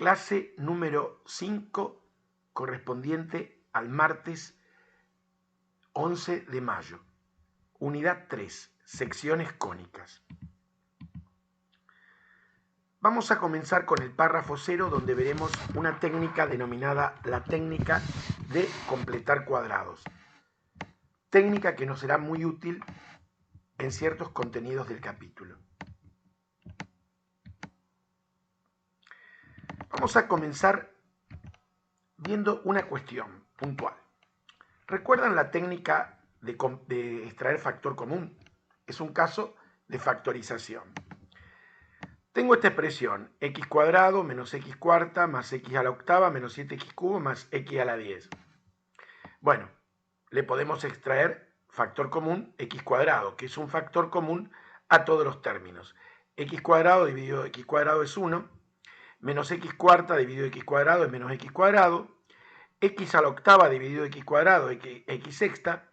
Clase número 5, correspondiente al martes 11 de mayo. Unidad 3, secciones cónicas. Vamos a comenzar con el párrafo 0, donde veremos una técnica denominada la técnica de completar cuadrados. Técnica que nos será muy útil en ciertos contenidos del capítulo. Vamos a comenzar viendo una cuestión puntual. ¿Recuerdan la técnica de extraer factor común? Es un caso de factorización. Tengo esta expresión, x cuadrado menos x cuarta más x a la octava menos 7x cubo más x a la 10. Bueno, le podemos extraer factor común x cuadrado, que es un factor común a todos los términos. X cuadrado dividido x cuadrado es 1, menos x cuarta dividido x cuadrado es menos x cuadrado, x a la octava dividido x cuadrado x sexta,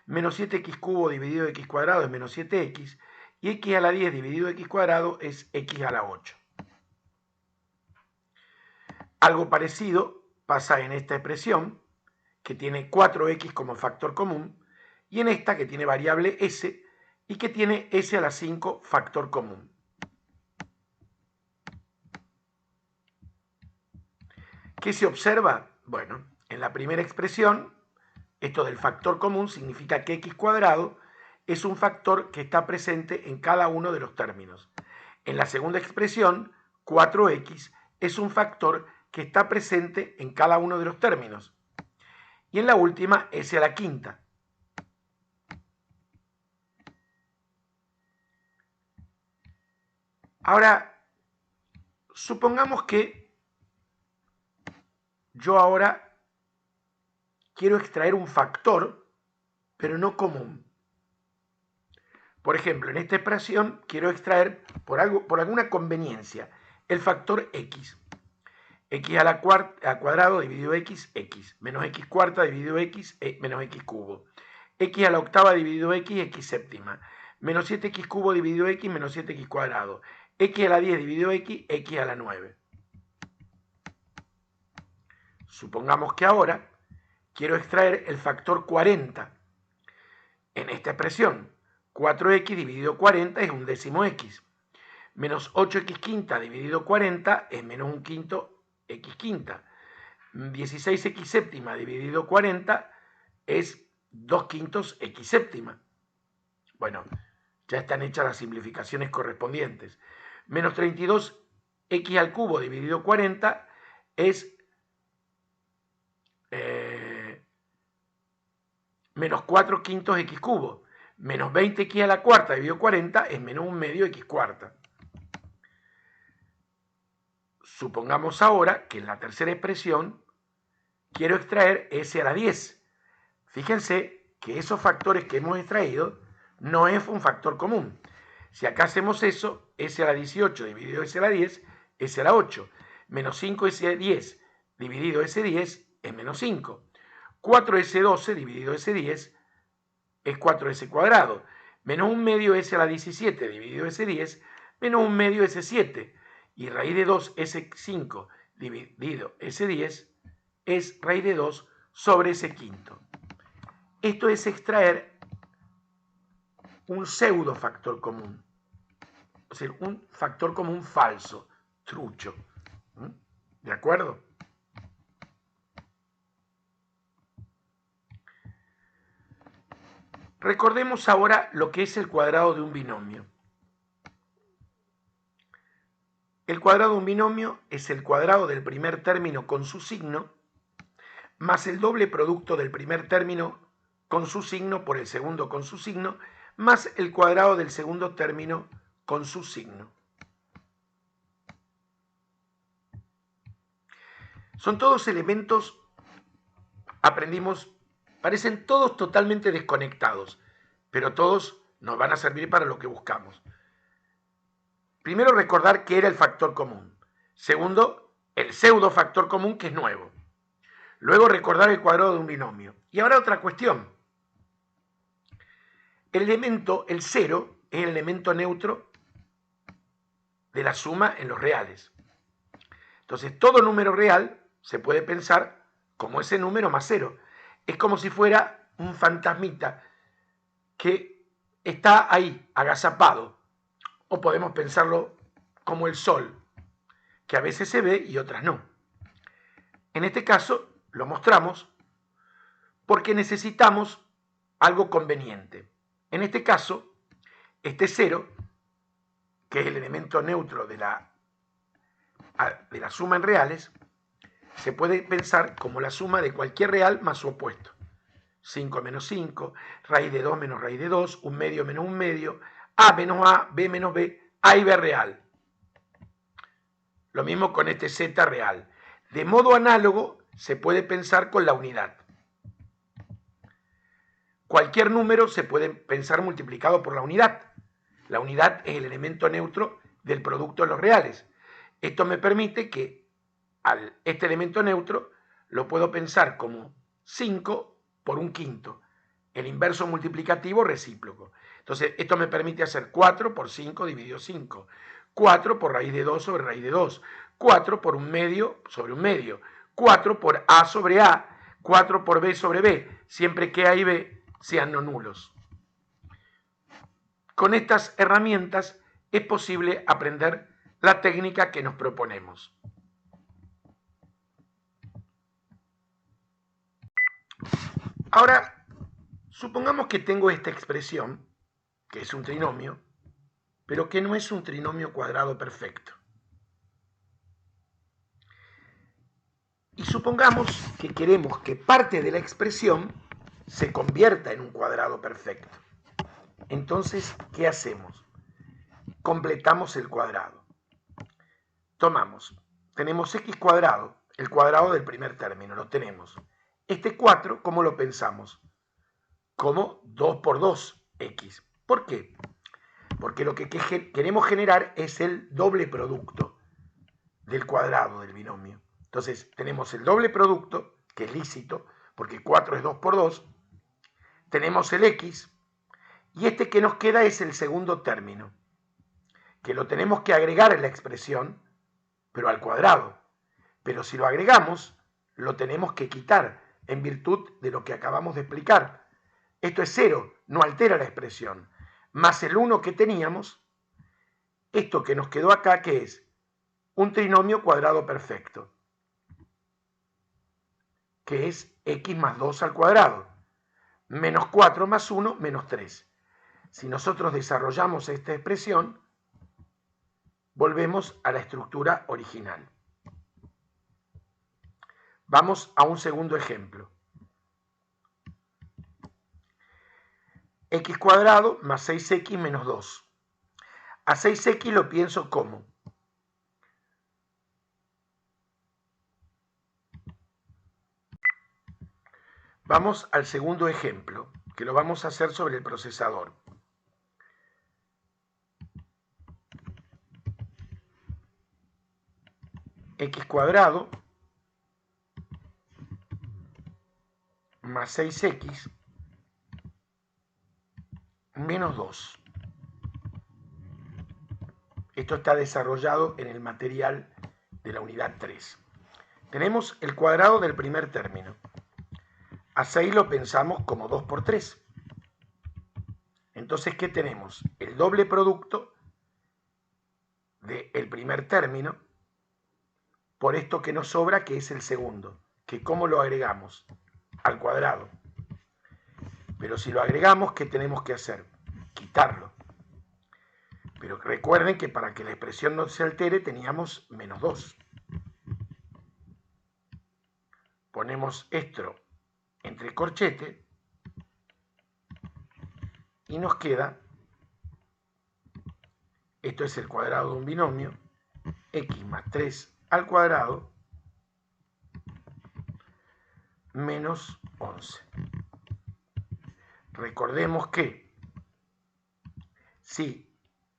menos 7x cubo dividido x cuadrado es menos 7x, y x a la 10 dividido x cuadrado es x a la 8. Algo parecido pasa en esta expresión, que tiene 4x como factor común, y en esta que tiene variable s, y que tiene s a la 5 factor común. ¿Qué se observa? Bueno, en la primera expresión, esto del factor común significa que x cuadrado es un factor que está presente en cada uno de los términos. En la segunda expresión, 4x es un factor que está presente en cada uno de los términos. Y en la última, s a la quinta. Ahora, supongamos que yo ahora quiero extraer un factor, pero no común. Por ejemplo, en esta expresión quiero extraer, por alguna conveniencia, el factor x. X a la cuadrado dividido x, menos x cuarta dividido x, menos x cubo. X a la octava dividido x séptima. Menos 7x cubo dividido x, menos 7x cuadrado. X a la 10 dividido x a la 9. Supongamos que ahora quiero extraer el factor 40. En esta expresión, 4x dividido 40 es un décimo x. Menos 8x quinta dividido 40 es menos un quinto x quinta. 16x séptima dividido 40 es 2 quintos x séptima. Bueno, ya están hechas las simplificaciones correspondientes. Menos 32x al cubo dividido 40 es menos 4 quintos x cubo. Menos 20x a la cuarta dividido 40 es menos un medio x cuarta. Supongamos ahora que en la tercera expresión quiero extraer s a la 10. Fíjense que esos factores que hemos extraído no es un factor común. Si acá hacemos eso, s a la 18 dividido s a la 10, s a la 8. Menos 5s10 dividido s10 es menos 5. 4s12 dividido s10 es 4s cuadrado. Menos un medio s a la 17 dividido s10, menos un medio s7. Y raíz de 2 s5 dividido s10 es raíz de 2 sobre s quinto. Esto es extraer un pseudo factor común, es decir, un factor común falso, trucho. ¿De acuerdo? Recordemos ahora lo que es el cuadrado de un binomio. El cuadrado de un binomio es el cuadrado del primer término con su signo más el doble producto del primer término con su signo por el segundo con su signo más el cuadrado del segundo término con su signo. Son todos elementos, aprendimos, parecen todos totalmente desconectados, pero todos nos van a servir para lo que buscamos. Primero, recordar qué era el factor común. Segundo, el pseudo factor común, que es nuevo. Luego, recordar el cuadrado de un binomio. Y ahora otra cuestión. El elemento, el 0, es el elemento neutro de la suma en los reales. Entonces, todo número real se puede pensar como ese número más 0. Es como si fuera un fantasmita que está ahí, agazapado. O podemos pensarlo como el sol, que a veces se ve y otras no. En este caso, lo mostramos porque necesitamos algo conveniente. En este caso, este 0, que es el elemento neutro de la suma en reales, se puede pensar como la suma de cualquier real más su opuesto. 5 menos 5, raíz de 2 menos raíz de 2, un medio menos un medio, a menos a, b menos b, a y b real. Lo mismo con este z real. De modo análogo se puede pensar con la unidad. Cualquier número se puede pensar multiplicado por la unidad. La unidad es el elemento neutro del producto de los reales. Esto me permite que este elemento neutro lo puedo pensar como 5 por un quinto, el inverso multiplicativo recíproco. Entonces, esto me permite hacer 4 por 5 dividido 5, 4 por raíz de 2 sobre raíz de 2, 4 por un medio sobre un medio, 4 por a sobre a, 4 por b sobre b, siempre que a y b sean no nulos. Con estas herramientas es posible aprender la técnica que nos proponemos. Ahora, supongamos que tengo esta expresión, que es un trinomio, pero que no es un trinomio cuadrado perfecto. Y supongamos que queremos que parte de la expresión se convierta en un cuadrado perfecto. Entonces, ¿qué hacemos? Completamos el cuadrado. Tenemos x cuadrado, el cuadrado del primer término, lo tenemos. Este 4, ¿cómo lo pensamos? Como 2 por 2x. ¿Por qué? Porque lo que queremos generar es el doble producto del cuadrado del binomio. Entonces, tenemos el doble producto, que es lícito, porque 4 es 2 por 2. Tenemos el x, y este que nos queda es el segundo término, que lo tenemos que agregar en la expresión, pero al cuadrado. Pero si lo agregamos, lo tenemos que quitar, en virtud de lo que acabamos de explicar. Esto es 0, no altera la expresión. Más el 1 que teníamos, esto que nos quedó acá, que es un trinomio cuadrado perfecto, que es x más 2 al cuadrado, menos 4 más 1, menos 3. Si nosotros desarrollamos esta expresión, volvemos a la estructura original. Vamos a un segundo ejemplo. X cuadrado más 6x menos 2. A 6x lo pienso como Vamos al segundo ejemplo, que lo vamos a hacer sobre el procesador. X cuadrado más 6x menos 2. Esto está desarrollado en el material de la unidad 3. Tenemos el cuadrado del primer término. A 6 lo pensamos como 2 por 3. Entonces, ¿qué tenemos? El doble producto del primer término por esto que nos sobra, que es el segundo, que ¿cómo lo agregamos? Al cuadrado. Pero si lo agregamos, ¿qué tenemos que hacer? Quitarlo. Pero recuerden que para que la expresión no se altere teníamos menos 2. Ponemos esto entre corchete y nos queda, esto es el cuadrado de un binomio, x más 3 al cuadrado menos 11. Recordemos que si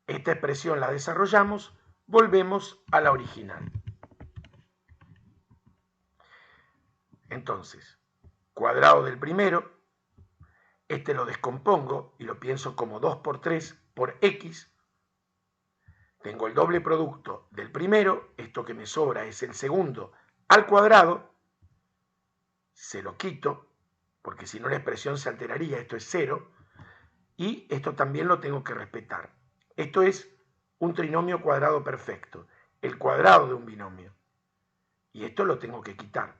esta expresión la desarrollamos, volvemos a la original. Entonces, cuadrado del primero, este lo descompongo y lo pienso como 2 por 3 por x. Tengo el doble producto del primero, esto que me sobra es el segundo al cuadrado, se lo quito, porque si no la expresión se alteraría, esto es 0, y esto también lo tengo que respetar. Esto es un trinomio cuadrado perfecto, el cuadrado de un binomio, y esto lo tengo que quitar.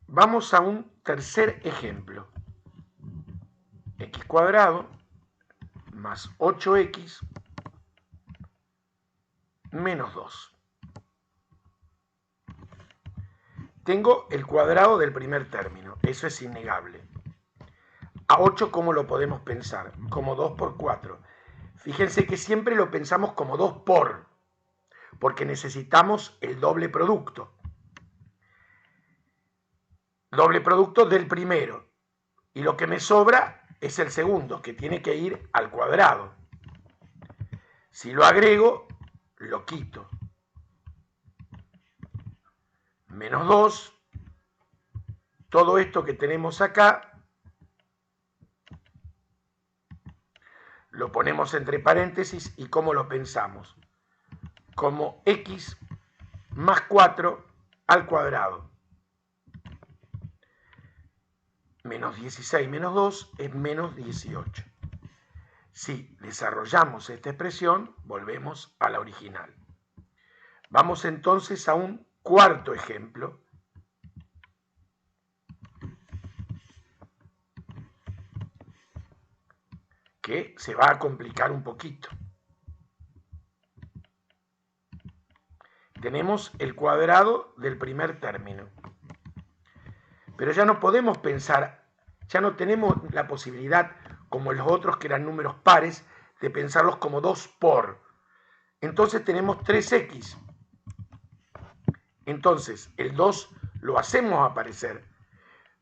Vamos a un tercer ejemplo. X cuadrado más 8x menos 2. Tengo el cuadrado del primer término, eso es innegable. A 8, ¿cómo lo podemos pensar? Como 2 por 4. Fíjense que siempre lo pensamos como 2 por, porque necesitamos el doble producto. Doble producto del primero. Y lo que me sobra es el segundo, que tiene que ir al cuadrado. Si lo agrego, lo quito. Menos 2. Todo esto que tenemos acá lo ponemos entre paréntesis y ¿cómo lo pensamos? Como x más 4 al cuadrado. Menos 16 menos 2 es menos 18. Si desarrollamos esta expresión, volvemos a la original. Vamos entonces a un cuarto ejemplo. Que se va a complicar un poquito. Tenemos el cuadrado del primer término. Pero ya no podemos pensar, ya no tenemos la posibilidad, como los otros que eran números pares, de pensarlos como 2 por. Entonces tenemos 3x. Entonces el 2 lo hacemos aparecer,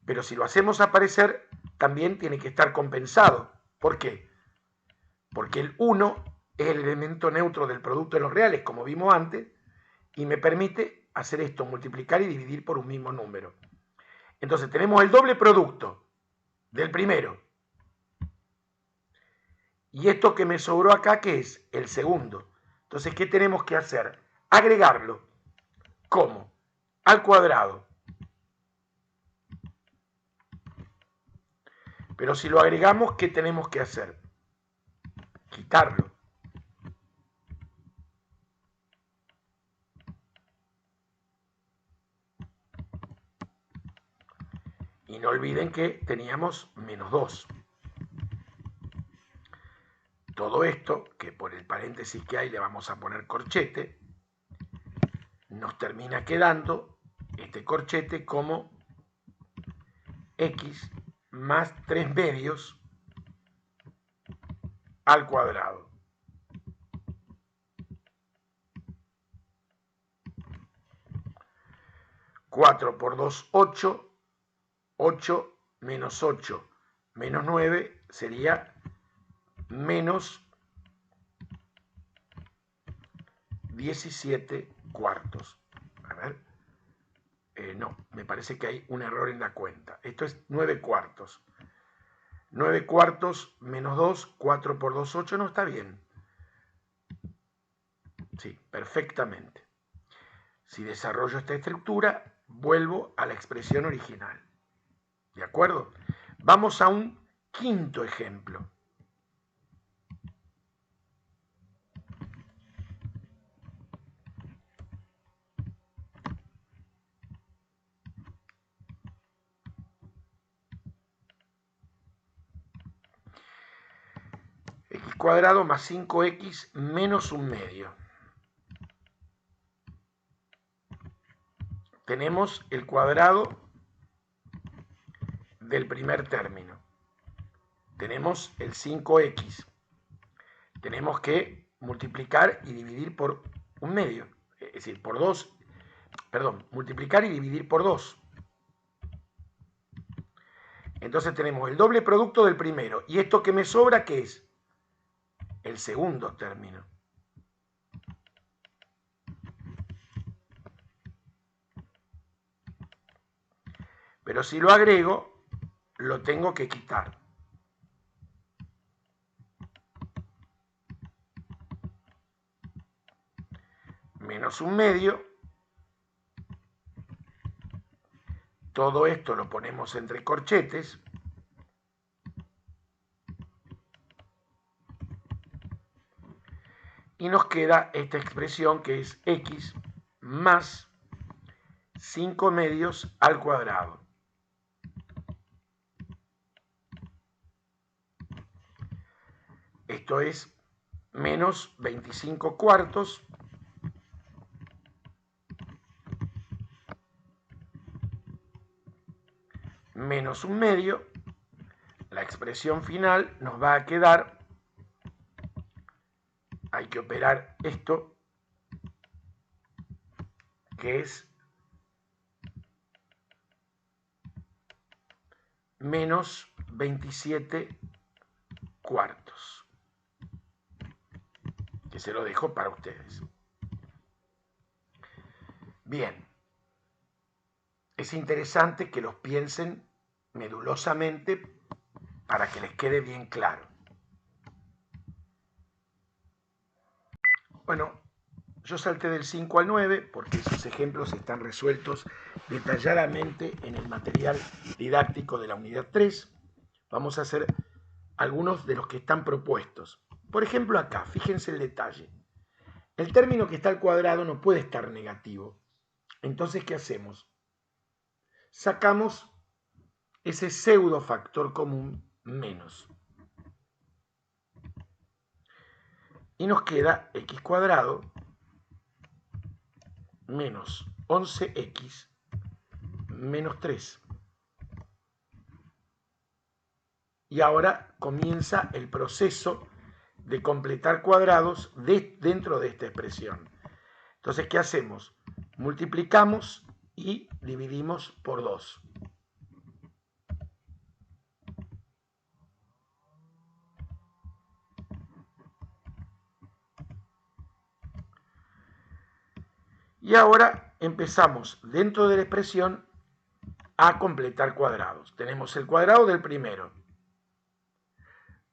pero si lo hacemos aparecer, también tiene que estar compensado. ¿Por qué? Porque el 1 es el elemento neutro del producto de los reales, como vimos antes, y me permite hacer esto, multiplicar y dividir por un mismo número. Entonces tenemos el doble producto del primero. Y esto que me sobró acá, ¿qué es? El segundo. Entonces, ¿qué tenemos que hacer? Agregarlo. ¿Cómo? Al cuadrado. Pero si lo agregamos, ¿qué tenemos que hacer? Quitarlo. Y no olviden que teníamos menos 2. Todo esto, que por el paréntesis que hay le vamos a poner corchete, nos termina quedando este corchete como x más 3 medios al cuadrado. 4 por 2, 8. 8 menos 8 menos 9 sería menos 17 cuartos. A ver. No, me parece que hay un error en la cuenta. Esto es 9 cuartos. 9 cuartos menos 2, 4 por 2, 8, no está bien. Sí, perfectamente. Si desarrollo esta estructura, vuelvo a la expresión original. ¿De acuerdo? Vamos a un quinto ejemplo. X cuadrado más 5x menos un medio. Tenemos el cuadrado del primer término. Tenemos el 5x. Tenemos que multiplicar y dividir por un medio. Es decir, por 2. Perdón, multiplicar y dividir por 2. Entonces tenemos el doble producto del primero. ¿Y esto que me sobra qué es? El segundo término. Pero si lo agrego, lo tengo que quitar. menos 1/2. Todo esto lo ponemos entre corchetes. Y nos queda esta expresión que es x más 5/2 al cuadrado. Esto es menos 25/4 menos 1/2. La expresión final nos va a quedar, hay que operar esto, que es menos 27/4, que se lo dejo para ustedes. Bien, es interesante que los piensen medulosamente para que les quede bien claro. Bueno, yo salté del 5 al 9 porque esos ejemplos están resueltos detalladamente en el material didáctico de la unidad 3. Vamos a hacer algunos de los que están propuestos. Por ejemplo, acá, fíjense el detalle. El término que está al cuadrado no puede estar negativo. Entonces, ¿qué hacemos? Sacamos ese pseudo factor común menos. Y nos queda x cuadrado menos 11x menos 3. Y ahora comienza el proceso de completar cuadrados dentro de esta expresión. Entonces, ¿qué hacemos? Multiplicamos y dividimos por 2. Y ahora empezamos dentro de la expresión a completar cuadrados. Tenemos el cuadrado del primero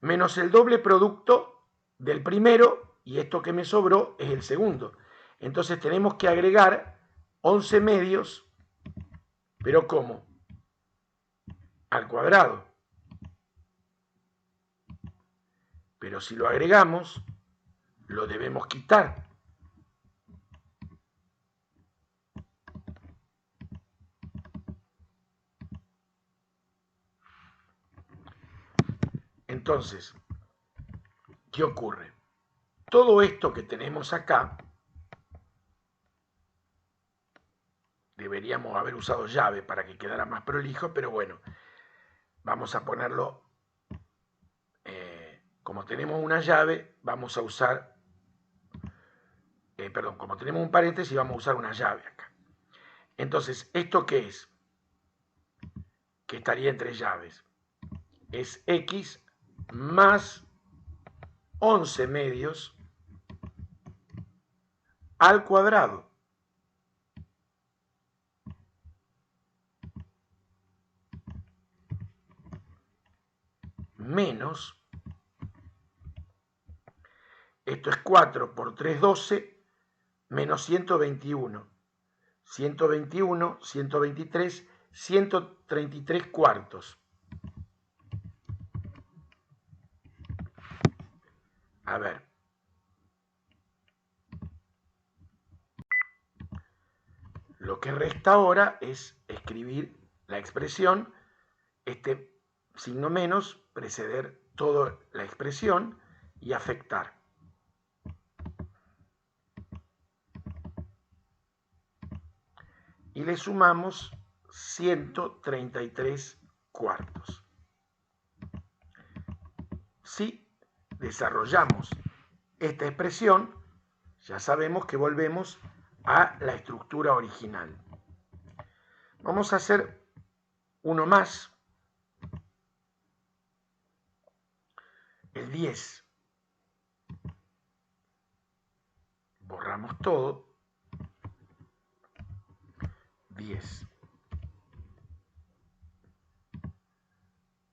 menos el doble producto del primero, y esto que me sobró es el segundo. Entonces tenemos que agregar 11/2, pero ¿cómo? Al cuadrado. Pero si lo agregamos, lo debemos quitar. Entonces, ¿qué ocurre? Todo esto que tenemos acá, deberíamos haber usado llave para que quedara más prolijo, pero bueno, vamos a ponerlo, como tenemos una llave, vamos a usar, como tenemos un paréntesis, vamos a usar una llave acá. Entonces, ¿esto qué es? Que estaría entre llaves. Es x más 11/2 al cuadrado. Menos, esto es 4 por 3, 12, menos 121. 121, 123, 133 cuartos. A ver. Lo que resta ahora es escribir la expresión, este signo menos, preceder toda la expresión y afectar. Y le sumamos 133 cuartos. Si desarrollamos esta expresión, ya sabemos que volvemos a la estructura original. Vamos a hacer uno más, el 10. Borramos todo. 10.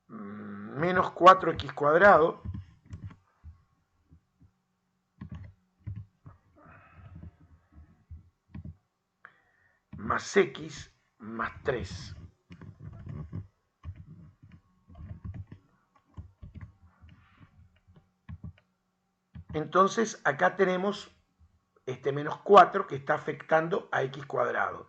Menos 4x cuadrado más x más 3. Entonces acá tenemos este menos 4 que está afectando a x cuadrado.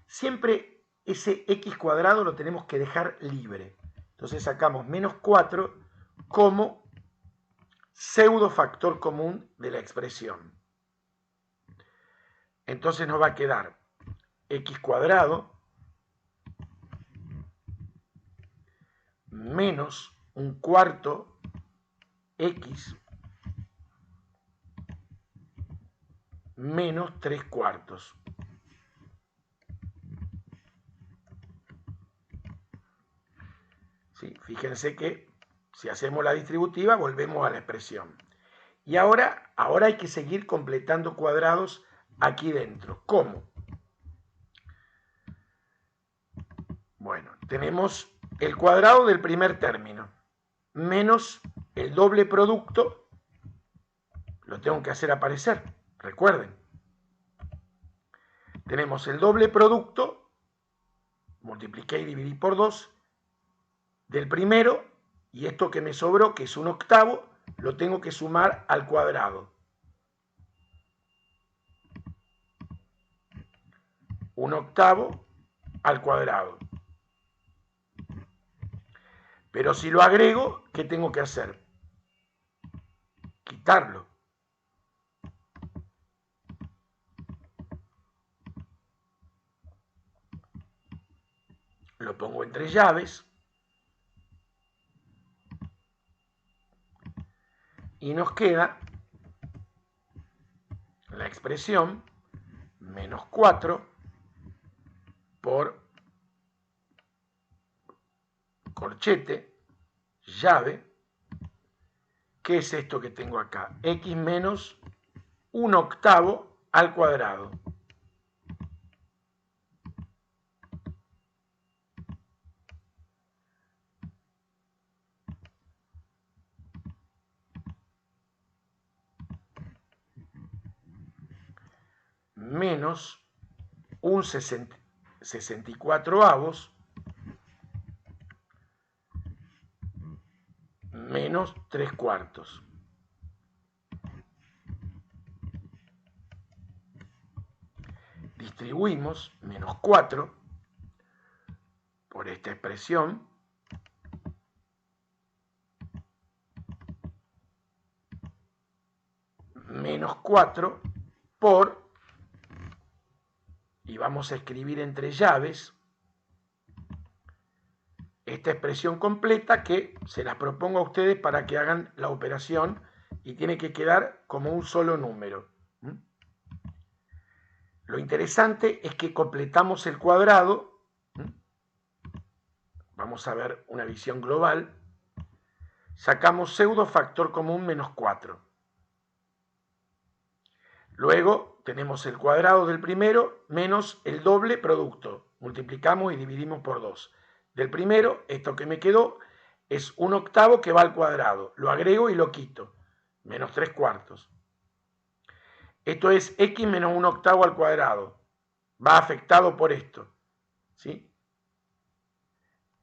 Siempre ese x cuadrado lo tenemos que dejar libre. Entonces sacamos menos 4 como pseudo factor común de la expresión. Entonces nos va a quedar x cuadrado menos un cuarto x menos 3 cuartos. ¿Sí? Fíjense que si hacemos la distributiva volvemos a la expresión. Y ahora hay que seguir completando cuadrados aquí dentro. ¿Cómo? Bueno, tenemos el cuadrado del primer término menos el doble producto, lo tengo que hacer aparecer, recuerden. Tenemos el doble producto, multipliqué y dividí por 2, del primero, y esto que me sobró, que es un octavo, lo tengo que sumar al cuadrado. Un octavo al cuadrado. Pero si lo agrego, ¿qué tengo que hacer? Quitarlo. Lo pongo entre llaves. Y nos queda la expresión menos 4 por corchete, llave. ¿Qué es esto que tengo acá? X menos un octavo al cuadrado. Menos un 64avos menos 3 cuartos. Distribuimos menos 4 por esta expresión menos 4 por, y vamos a escribir entre llaves esta expresión completa que se las propongo a ustedes para que hagan la operación y tiene que quedar como un solo número. Lo interesante es que completamos el cuadrado. Vamos a ver una visión global. Sacamos pseudo factor común menos 4. Luego tenemos el cuadrado del primero menos el doble producto. Multiplicamos y dividimos por 2. Del primero, esto que me quedó es un octavo que va al cuadrado. Lo agrego y lo quito. Menos 3 cuartos. Esto es x menos un octavo al cuadrado. Va afectado por esto. ¿Sí?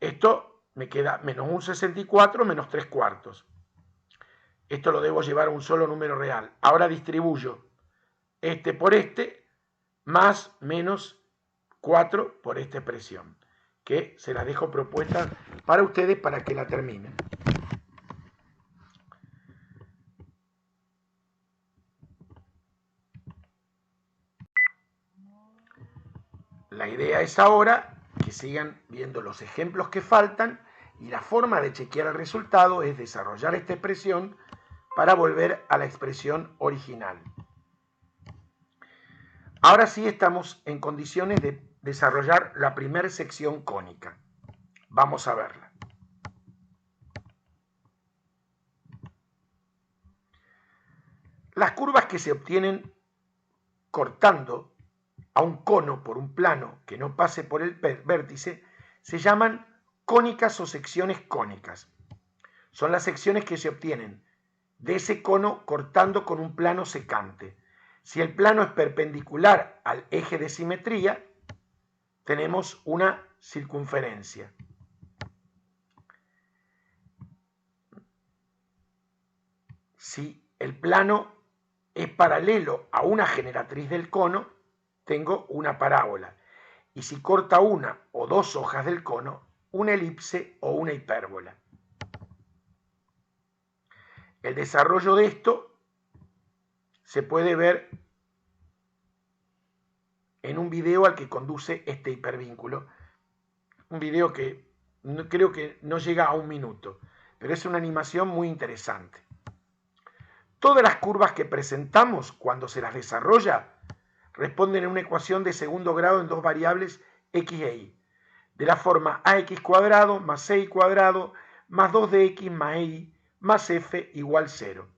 Esto me queda menos un 64 menos 3 cuartos. Esto lo debo llevar a un solo número real. Ahora distribuyo este por este, más menos 4 por esta expresión, que se la dejo propuesta para ustedes para que la terminen. La idea es ahora que sigan viendo los ejemplos que faltan y la forma de chequear el resultado es desarrollar esta expresión para volver a la expresión original. Ahora sí estamos en condiciones de desarrollar la primera sección cónica. Vamos a verla. Las curvas que se obtienen cortando a un cono por un plano que no pase por el vértice se llaman cónicas o secciones cónicas. Son las secciones que se obtienen de ese cono cortando con un plano secante. Si el plano es perpendicular al eje de simetría, tenemos una circunferencia. Si el plano es paralelo a una generatriz del cono, tengo una parábola. Y si corta una o dos hojas del cono, una elipse o una hipérbola. El desarrollo de esto se puede ver en un video al que conduce este hipervínculo. Un video que creo que no llega a un minuto, pero es una animación muy interesante. Todas las curvas que presentamos cuando se las desarrolla responden a una ecuación de segundo grado en dos variables x e y, de la forma ax cuadrado más ci cuadrado más 2dx más y más f igual 0.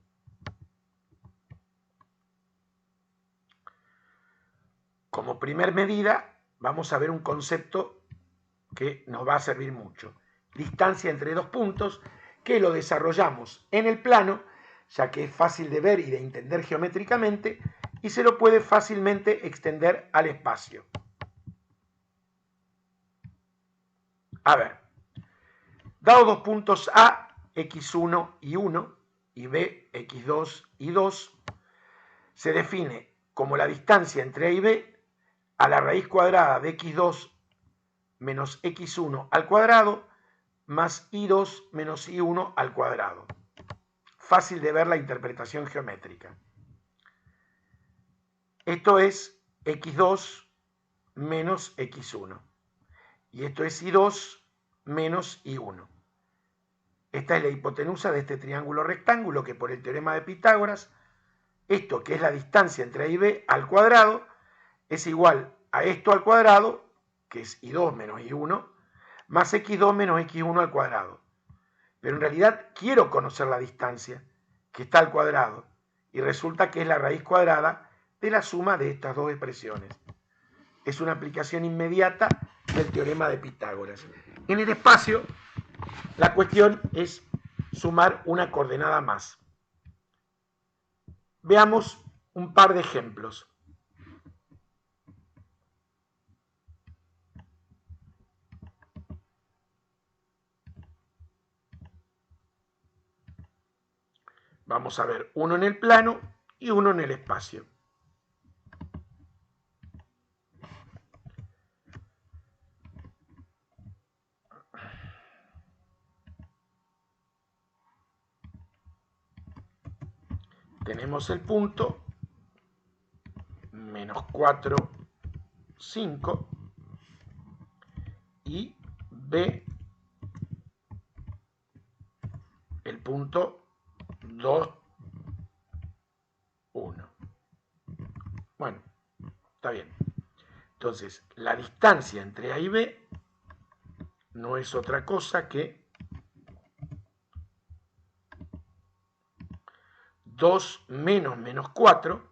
Como primer medida, vamos a ver un concepto que nos va a servir mucho. Distancia entre dos puntos, que lo desarrollamos en el plano, ya que es fácil de ver y de entender geométricamente, y se lo puede fácilmente extender al espacio. A ver, dado dos puntos A, x1 y 1, y B, x2 y 2, se define como la distancia entre A y B a la raíz cuadrada de x2 menos x1 al cuadrado más y2 menos y1 al cuadrado. Fácil de ver la interpretación geométrica. Esto es x2 menos x1. Y esto es y2 menos y1. Esta es la hipotenusa de este triángulo rectángulo que por el teorema de Pitágoras, esto que es la distancia entre A y B al cuadrado, es igual a esto al cuadrado, que es y2 menos y1, más x2 menos x1 al cuadrado. Pero en realidad quiero conocer la distancia, que está al cuadrado, y resulta que es la raíz cuadrada de la suma de estas dos expresiones. Es una aplicación inmediata del teorema de Pitágoras. En el espacio, la cuestión es sumar una coordenada más. Veamos un par de ejemplos. Vamos a ver uno en el plano y uno en el espacio. Tenemos el punto menos 4, 5 y B el punto 2, 1. Bueno, está bien. Entonces, la distancia entre A y B no es otra cosa que 2 menos 4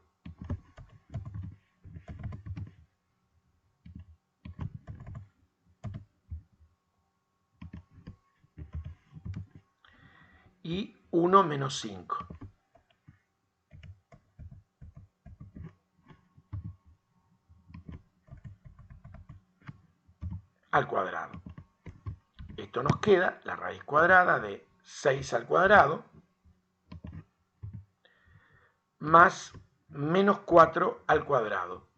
y 1 menos 5. Al cuadrado. Esto nos queda la raíz cuadrada de 6 al cuadrado más menos 4 al cuadrado.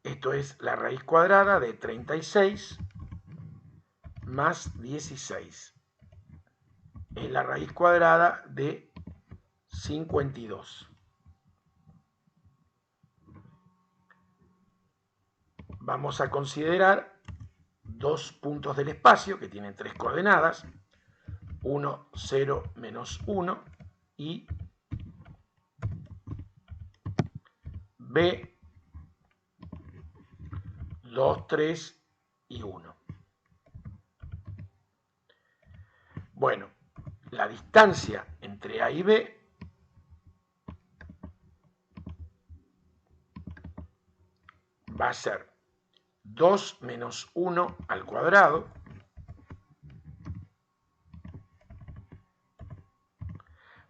Esto es la raíz cuadrada de 36 más 16. Es la raíz cuadrada de 52. Vamos a considerar dos puntos del espacio que tienen tres coordenadas, 1, 0, menos 1 y B, 2, 3 y 1. Bueno, la distancia entre A y B va a ser 2 menos 1 al cuadrado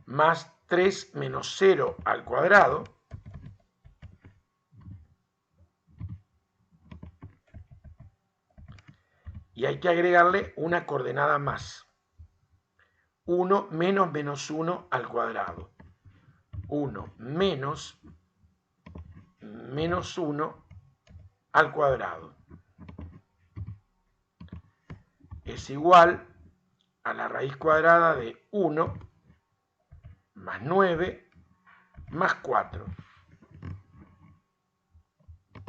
más 3 menos 0 al cuadrado y hay que agregarle una coordenada más. 1 menos menos 1 al cuadrado. 1 menos menos 1 al cuadrado es igual a la raíz cuadrada de 1 más 9 más 4.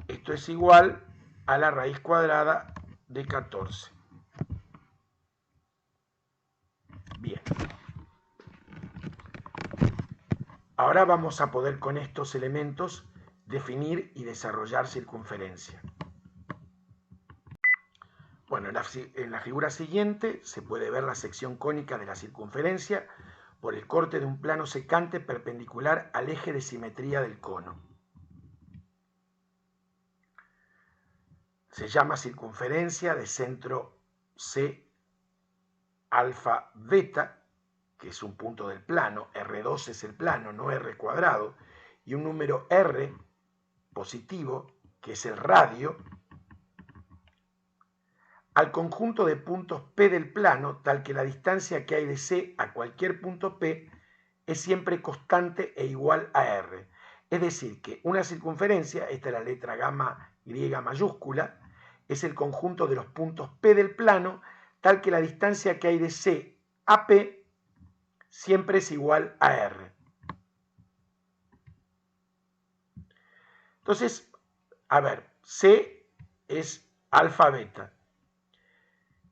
Esto es igual a la raíz cuadrada de 14. Bien. Ahora vamos a poder con estos elementos definir y desarrollar circunferencia. Bueno, en la figura siguiente se puede ver la sección cónica de la circunferencia por el corte de un plano secante perpendicular al eje de simetría del cono. Se llama circunferencia de centro C alfa beta, que es un punto del plano, R2 es el plano, no R cuadrado, y un número R positivo, que es el radio, al conjunto de puntos P del plano, tal que la distancia que hay de C a cualquier punto P es siempre constante e igual a R. Es decir, que una circunferencia, esta es la letra gamma griega mayúscula, es el conjunto de los puntos P del plano, tal que la distancia que hay de C a P siempre es igual a R. Entonces, a ver, C es alfa beta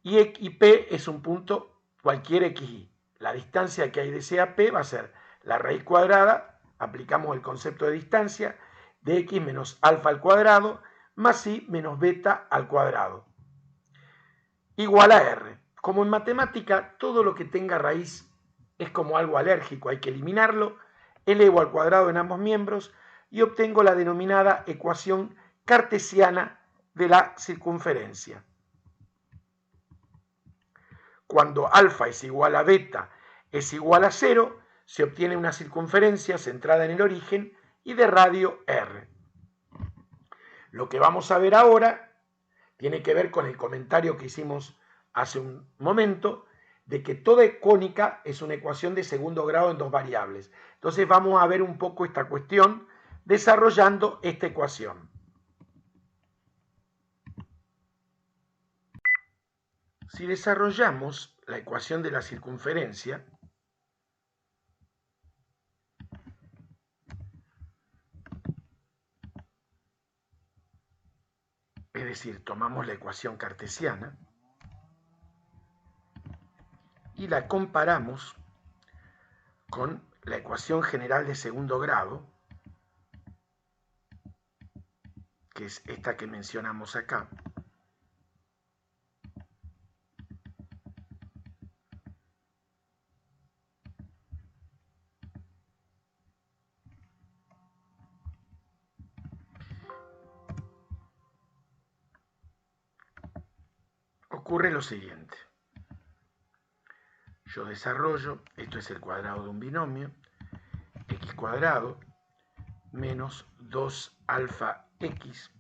y P es un punto cualquier xy. La distancia que hay de C a P va a ser la raíz cuadrada, aplicamos el concepto de distancia, de x menos alfa al cuadrado más y menos beta al cuadrado, igual a R. Como en matemática, todo lo que tenga raíz es como algo alérgico, hay que eliminarlo, elevo al cuadrado en ambos miembros y obtengo la denominada ecuación cartesiana de la circunferencia. Cuando alfa es igual a beta es igual a 0, se obtiene una circunferencia centrada en el origen y de radio R. Lo que vamos a ver ahora tiene que ver con el comentario que hicimos hace un momento de que toda cónica es una ecuación de segundo grado en dos variables. Entonces vamos a ver un poco esta cuestión desarrollando esta ecuación. Si desarrollamos la ecuación de la circunferencia, es decir, tomamos la ecuación cartesiana y la comparamos con la ecuación general de segundo grado, que es esta que mencionamos acá, ocurre lo siguiente. Yo desarrollo, esto es el cuadrado de un binomio, x cuadrado menos 2 alfa x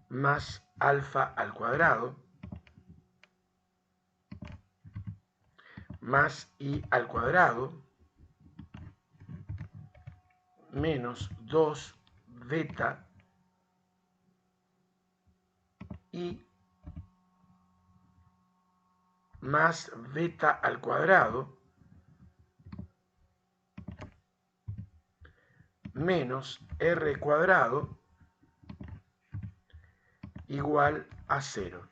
más alfa al cuadrado más y al cuadrado menos 2 beta y más beta al cuadrado menos r cuadrado igual a 0.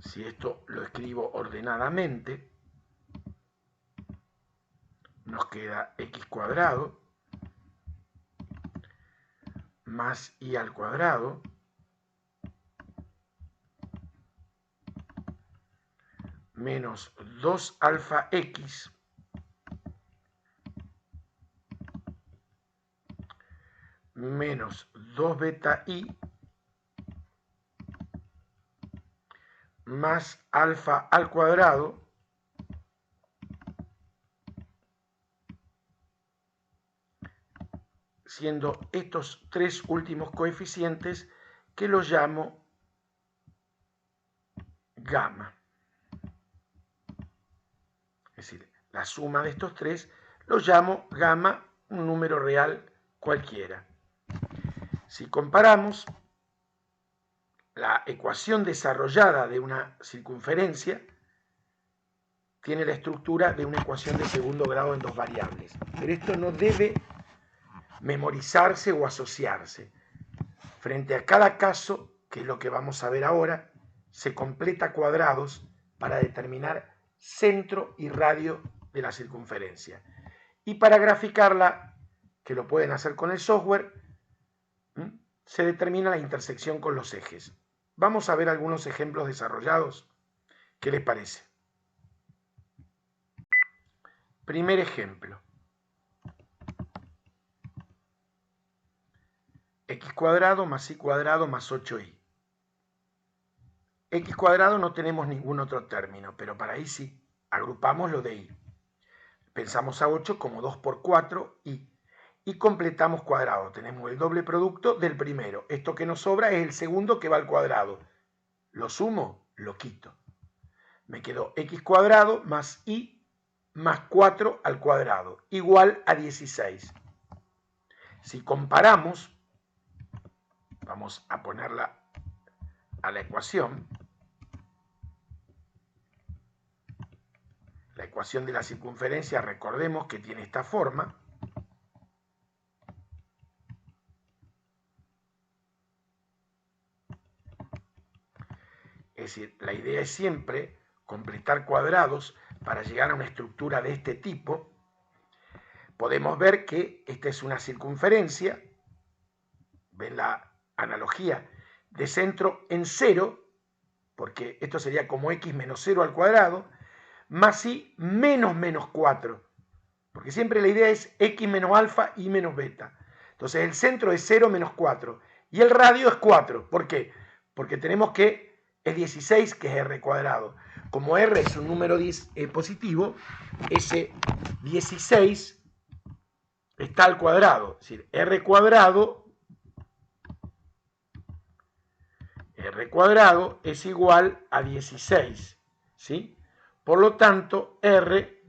Si esto lo escribo ordenadamente, nos queda x cuadrado más y al cuadrado menos 2 alfa x menos 2 beta y más alfa al cuadrado siendo estos tres últimos coeficientes que los llamo gamma. Es decir, la suma de estos tres los llamo gamma, un número real cualquiera. Si comparamos la ecuación desarrollada de una circunferencia, tiene la estructura de una ecuación de segundo grado en dos variables. Pero esto no debe memorizarse o asociarse. Frente a cada caso, que es lo que vamos a ver ahora, se completa cuadrados para determinar centro y radio de la circunferencia. Y para graficarla, que lo pueden hacer con el software, se determina la intersección con los ejes. Vamos a ver algunos ejemplos desarrollados. ¿Qué les parece? Primer ejemplo. X cuadrado más y cuadrado más 8y. X cuadrado no tenemos ningún otro término, pero para y sí, agrupamos lo de y. Pensamos a 8 como 2 por 4 y completamos cuadrado. Tenemos el doble producto del primero. Esto que nos sobra es el segundo que va al cuadrado. Lo sumo, lo quito. Me quedó x cuadrado más y más 4 al cuadrado, igual a 16. Si comparamos, vamos a ponerla a la ecuación. La ecuación de la circunferencia, recordemos que tiene esta forma. Es decir, la idea es siempre completar cuadrados para llegar a una estructura de este tipo. Podemos ver que esta es una circunferencia. ¿Ven la analogía? De centro en 0, porque esto sería como x menos 0 al cuadrado, más y menos 4, porque siempre la idea es x menos alfa y menos beta. Entonces el centro es 0 menos 4 y el radio es 4. ¿Por qué? Porque tenemos que es 16, que es r cuadrado. Como r es un número positivo, ese 16 está al cuadrado. Es decir, r cuadrado es igual a 16. ¿Sí? Por lo tanto, r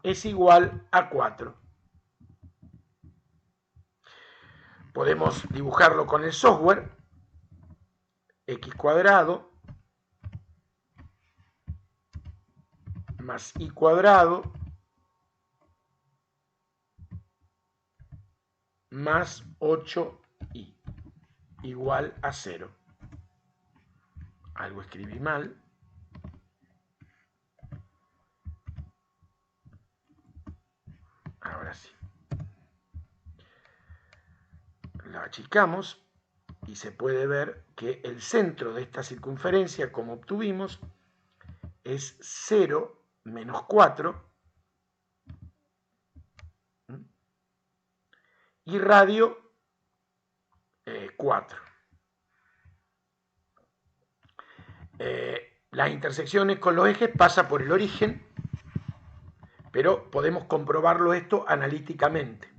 es igual a 4. Podemos dibujarlo con el software. X cuadrado más y cuadrado más 8y igual a 0. Algo escribí mal. Ahora sí. La achicamos y se puede ver que el centro de esta circunferencia, como obtuvimos, es 0 menos 4 y radio 4. Las intersecciones con los ejes pasa por el origen, pero podemos comprobarlo esto analíticamente.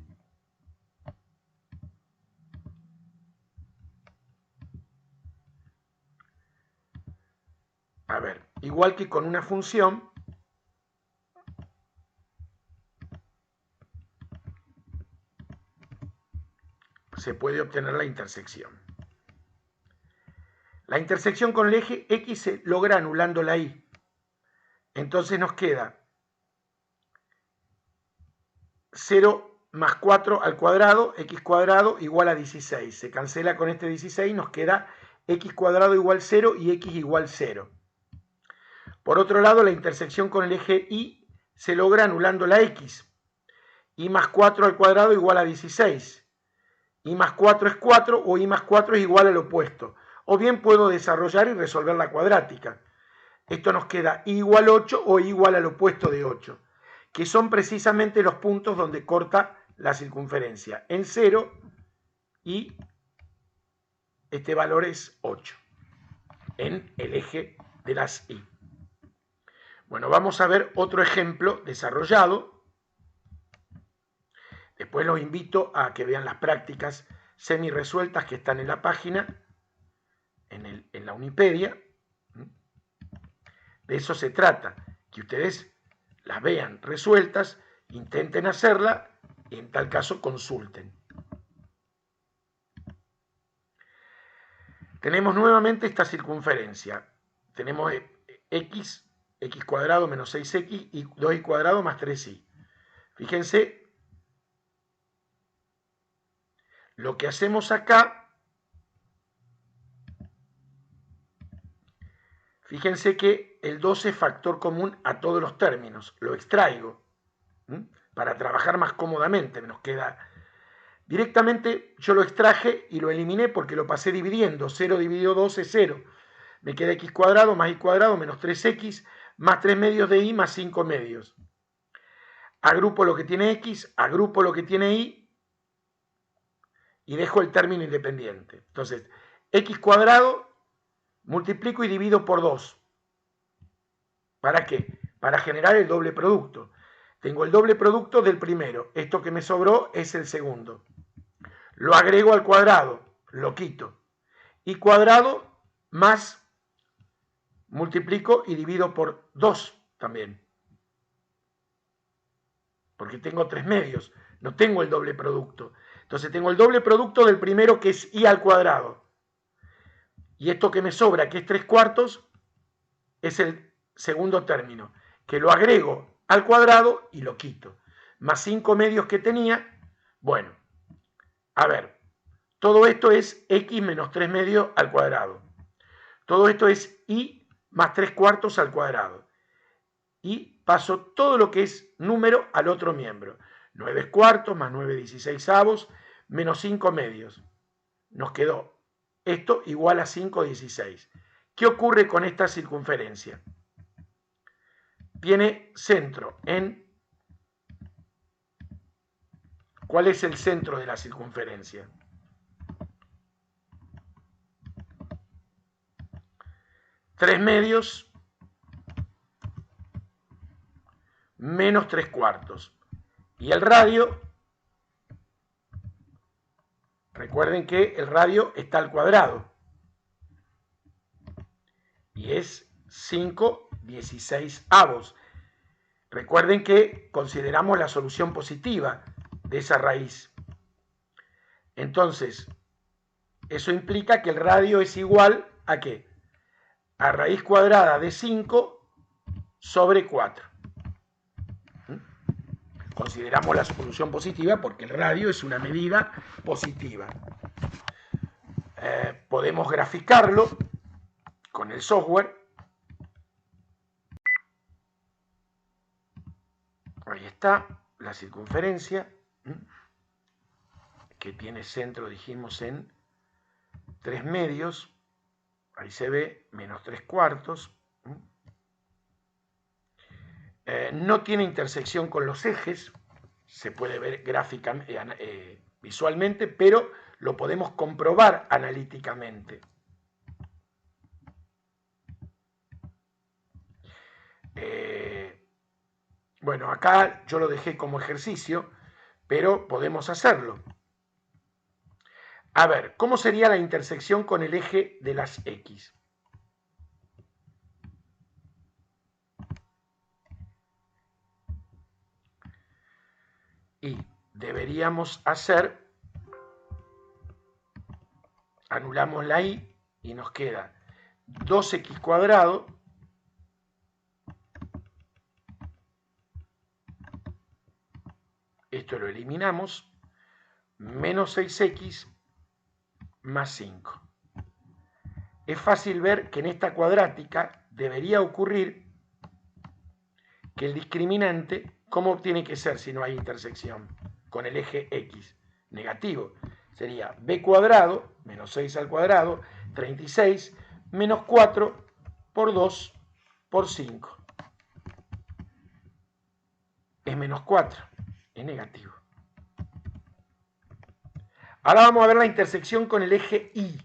A ver, igual que con una función, se puede obtener la intersección. La intersección con el eje X se logra anulando la Y. Entonces nos queda 0 más 4 al cuadrado, x cuadrado igual a 16. Se cancela con este 16, nos queda x cuadrado igual 0 y x igual 0. Por otro lado, la intersección con el eje Y se logra anulando la X. Y más 4 al cuadrado igual a 16. Y más 4 es 4 o y más 4 es igual al opuesto. O bien puedo desarrollar y resolver la cuadrática. Esto nos queda y igual 8 o y igual al opuesto de 8, que son precisamente los puntos donde corta la circunferencia, en 0 y este valor es 8, en el eje de las y. Bueno, vamos a ver otro ejemplo desarrollado. Después los invito a que vean las prácticas semi-resueltas que están en la página, en la Unipedia. De eso se trata, que ustedes las vean resueltas, intenten hacerla y en tal caso consulten. Tenemos nuevamente esta circunferencia. Tenemos x cuadrado menos 6x y 2y cuadrado más 3y. Fíjense, lo que hacemos acá, fíjense que el 12 es factor común a todos los términos. Lo extraigo para trabajar más cómodamente. Nos queda directamente, yo lo extraje y lo eliminé porque lo pasé dividiendo. 0 dividido 2 es 0. Me queda x cuadrado más y cuadrado menos 3x más 3 medios de y más 5 medios. Agrupo lo que tiene x, agrupo lo que tiene y dejo el término independiente. Entonces, x cuadrado multiplico y divido por 2. ¿Para qué? Para generar el doble producto. Tengo el doble producto del primero. Esto que me sobró es el segundo. Lo agrego al cuadrado, lo quito. Y cuadrado más multiplico y divido por 2 también. Porque tengo 3 medios, no tengo el doble producto. Entonces tengo el doble producto del primero, que es y al cuadrado. Y esto que me sobra, que es 3/4, es el segundo término, que lo agrego al cuadrado y lo quito. Más 5 medios que tenía. Bueno, a ver, todo esto es x menos 3 medios al cuadrado. Todo esto es y más 3/4 al cuadrado. Y paso todo lo que es número al otro miembro. 9/4 más 9/16 menos 5 medios. Nos quedó esto igual a 5/16. ¿Qué ocurre con esta circunferencia? Tiene centro en... ¿Cuál es el centro de la circunferencia? Tres medios menos 3/4. Y el radio, recuerden que el radio está al cuadrado. Y es 5/16. Recuerden que consideramos la solución positiva de esa raíz. Entonces, eso implica que el radio es igual a ¿qué? A raíz cuadrada de 5 sobre 4. Consideramos la solución positiva porque el radio es una medida positiva. Podemos graficarlo con el software. Ahí está la circunferencia, que tiene centro, dijimos, en 3 medios. Ahí se ve menos 3/4. No tiene intersección con los ejes, se puede ver gráficamente, visualmente, pero lo podemos comprobar analíticamente. Bueno, acá yo lo dejé como ejercicio, pero podemos hacerlo. A ver, ¿cómo sería la intersección con el eje de las X? Y deberíamos hacer, anulamos la y nos queda 2x cuadrado esto lo eliminamos, menos 6x más 5. Es fácil ver que en esta cuadrática debería ocurrir que el discriminante, ¿cómo tiene que ser si no hay intersección? Con el eje X, negativo. Sería b cuadrado, menos 6 al cuadrado, 36, menos 4 por 2 por 5. Es menos 4, es negativo. Ahora vamos a ver la intersección con el eje Y.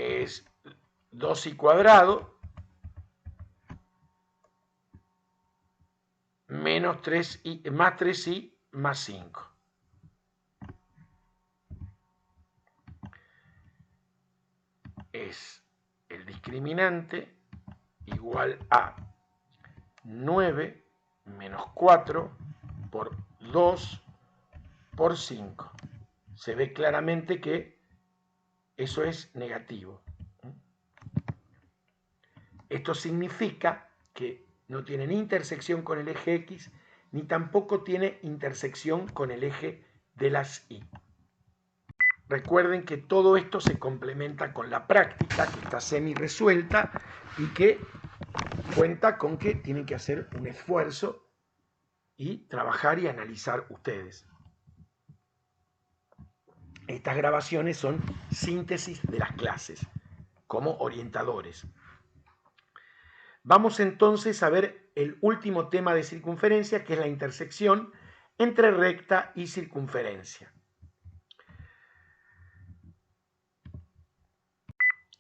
es 2y cuadrado menos 3y, más 3y más 5. Es el discriminante igual a 9 menos 4 por 2 por 5. Se ve claramente que eso es negativo. Esto significa que no tiene ni intersección con el eje X, ni tampoco tiene intersección con el eje de las Y. Recuerden que todo esto se complementa con la práctica, que está semi resuelta y que cuenta con que tienen que hacer un esfuerzo y trabajar y analizar ustedes. Estas grabaciones son síntesis de las clases, como orientadores. Vamos entonces a ver el último tema de circunferencia, que es la intersección entre recta y circunferencia.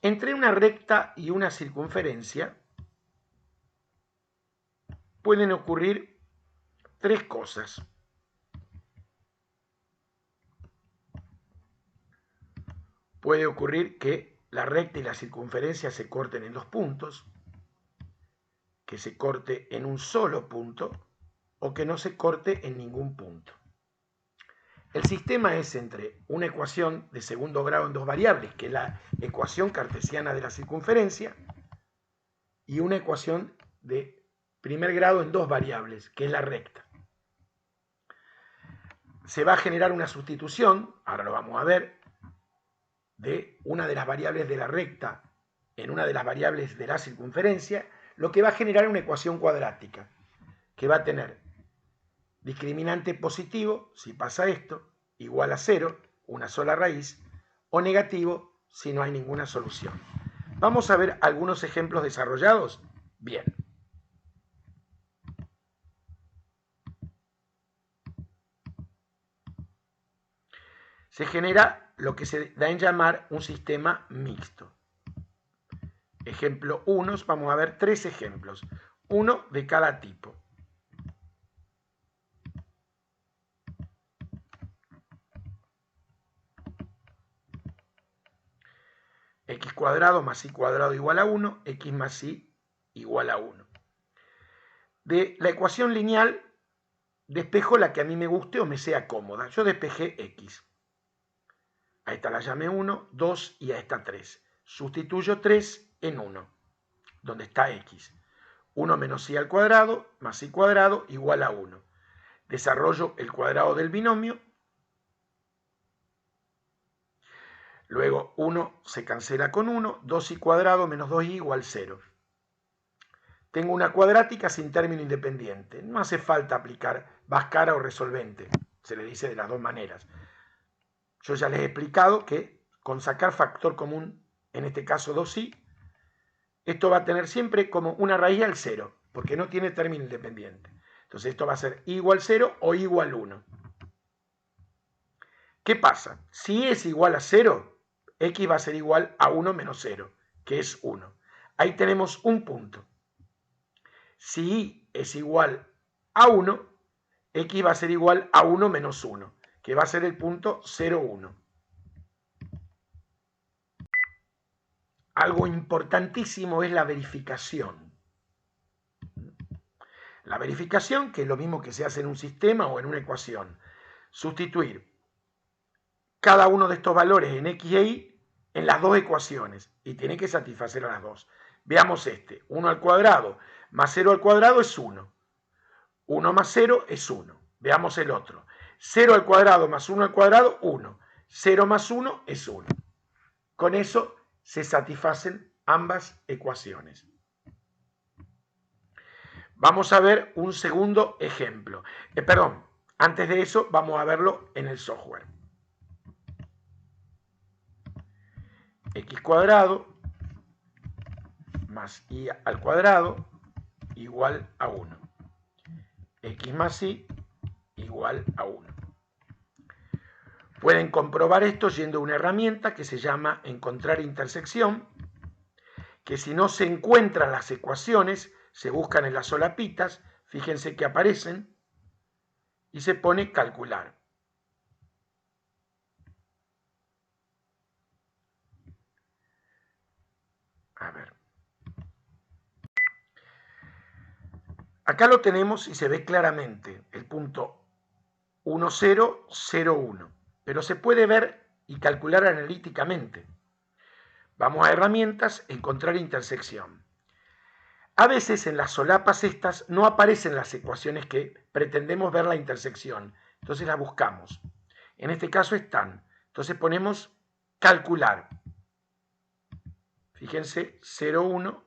Entre una recta y una circunferencia pueden ocurrir tres cosas. Puede ocurrir que la recta y la circunferencia se corten en dos puntos, que se corte en un solo punto o que no se corte en ningún punto. El sistema es entre una ecuación de segundo grado en dos variables, que es la ecuación cartesiana de la circunferencia, y una ecuación de primer grado en dos variables, que es la recta. Se va a generar una sustitución, ahora lo vamos a ver, de una de las variables de la recta en una de las variables de la circunferencia, lo que va a generar una ecuación cuadrática, que va a tener discriminante positivo, si pasa esto, igual a 0, una sola raíz, o negativo, si no hay ninguna solución. Vamos a ver algunos ejemplos desarrollados. Bien. Se genera lo que se da en llamar un sistema mixto. Ejemplo 1, vamos a ver tres ejemplos, uno de cada tipo. X cuadrado más y cuadrado igual a 1, x más y igual a 1. De la ecuación lineal, despejo la que a mí me guste o me sea cómoda. Yo despejé x. A esta la llamé 1, 2 y a esta 3. Sustituyo 3 en 1, donde está x. 1 menos y al cuadrado más y cuadrado igual a 1. Desarrollo el cuadrado del binomio. Luego 1 se cancela con 1, 2y cuadrado menos 2y igual 0. Tengo una cuadrática sin término independiente. No hace falta aplicar Bhaskara o resolvente. Se le dice de las dos maneras. Yo ya les he explicado que con sacar factor común, en este caso 2y, esto va a tener siempre como una raíz al 0, porque no tiene término independiente. Entonces esto va a ser igual 0 o igual 1. ¿Qué pasa? Si es igual a 0, x va a ser igual a 1 menos 0, que es 1. Ahí tenemos un punto. Si y es igual a 1, x va a ser igual a 1 menos 1, que va a ser el punto 0, 1. Algo importantísimo es la verificación. La verificación, que es lo mismo que se hace en un sistema o en una ecuación. Sustituir cada uno de estos valores en x e y en las dos ecuaciones y tiene que satisfacer a las dos. Veamos este. 1 al cuadrado más 0 al cuadrado es 1. 1 más 0 es 1. Veamos el otro. 0 al cuadrado más 1 al cuadrado, 1. 0 más 1 es 1. Con eso se satisfacen ambas ecuaciones. Vamos a ver un segundo ejemplo. Antes de eso vamos a verlo en el software. X cuadrado más y al cuadrado igual a 1. X más y igual a 1. Pueden comprobar esto yendo a una herramienta que se llama encontrar intersección, que si no se encuentran las ecuaciones, se buscan en las solapitas, fíjense que aparecen, y se pone calcular. A ver. Acá lo tenemos y se ve claramente el punto 1001, pero se puede ver y calcular analíticamente. Vamos a herramientas, encontrar intersección. A veces en las solapas estas no aparecen las ecuaciones que pretendemos ver la intersección, entonces las buscamos. En este caso están, entonces ponemos calcular. Fíjense, 0,1.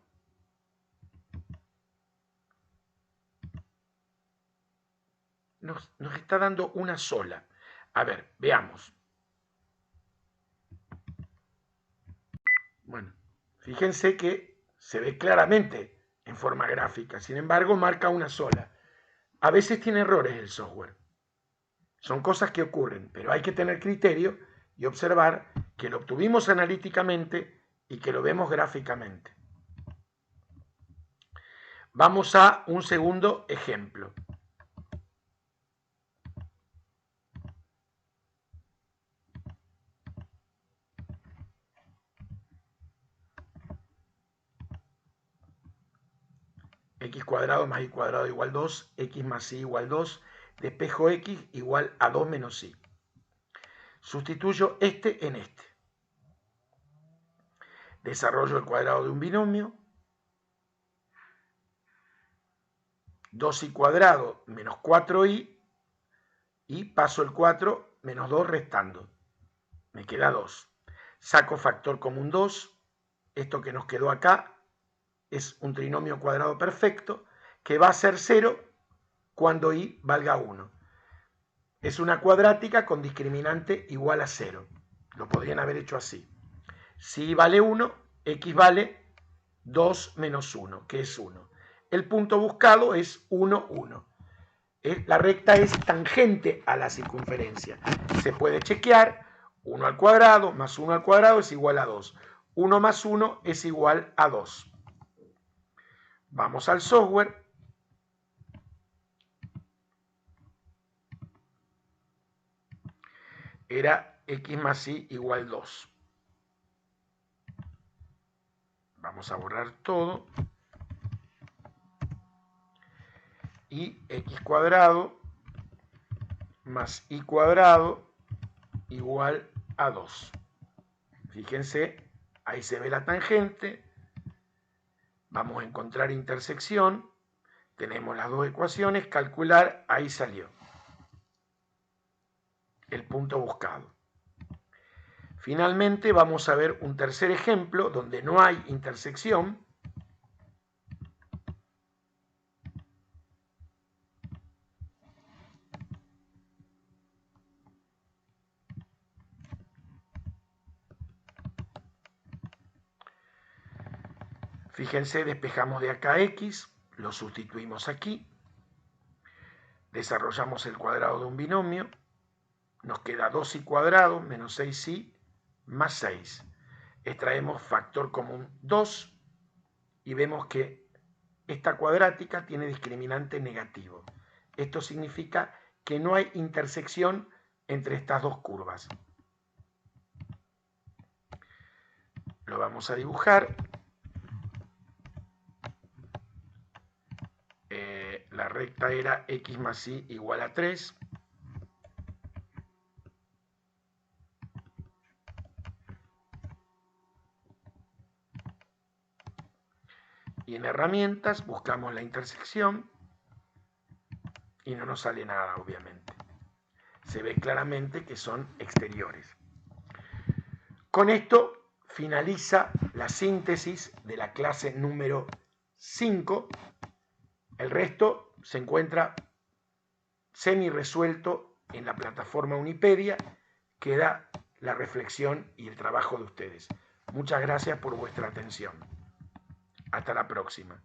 Nos está dando una sola. A ver, veamos. Bueno, fíjense que se ve claramente en forma gráfica, sin embargo marca una sola. A veces tiene errores el software. Son cosas que ocurren, pero hay que tener criterio y observar que lo obtuvimos analíticamente y que lo vemos gráficamente. Vamos a un segundo ejemplo. X cuadrado más y cuadrado igual 2, x más y igual 2, despejo x igual a 2 menos y. Sustituyo este en este. Desarrollo el cuadrado de un binomio. 2y cuadrado menos 4y, y paso el 4 menos 2 restando. Me queda 2. Saco factor común 2. Esto que nos quedó acá es un trinomio cuadrado perfecto que va a ser 0 cuando y valga 1. Es una cuadrática con discriminante igual a 0. Lo podrían haber hecho así. Si y vale 1, x vale 2 menos 1, que es 1. El punto buscado es 1, 1. La recta es tangente a la circunferencia. Se puede chequear. 1 al cuadrado más 1 al cuadrado es igual a 2. 1 más 1 es igual a 2. Vamos al software. Era x más y igual 2. Vamos a borrar todo. Y x cuadrado más y cuadrado igual a 2. Fíjense, ahí se ve la tangente. Vamos a encontrar intersección. Tenemos las dos ecuaciones, calcular, ahí salió el punto buscado. Finalmente vamos a ver un tercer ejemplo donde no hay intersección. Fíjense, despejamos de acá x, lo sustituimos aquí, desarrollamos el cuadrado de un binomio, nos queda 2y cuadrado menos 6y más 6. Extraemos factor común 2 y vemos que esta cuadrática tiene discriminante negativo. Esto significa que no hay intersección entre estas dos curvas. Lo vamos a dibujar. La recta era x más y igual a 3. Y en herramientas buscamos la intersección y no nos sale nada, obviamente. Se ve claramente que son exteriores. Con esto finaliza la síntesis de la clase número 5. El resto se encuentra semi resuelto en la plataforma Unipedia. Queda la reflexión y el trabajo de ustedes. Muchas gracias por vuestra atención. Hasta la próxima.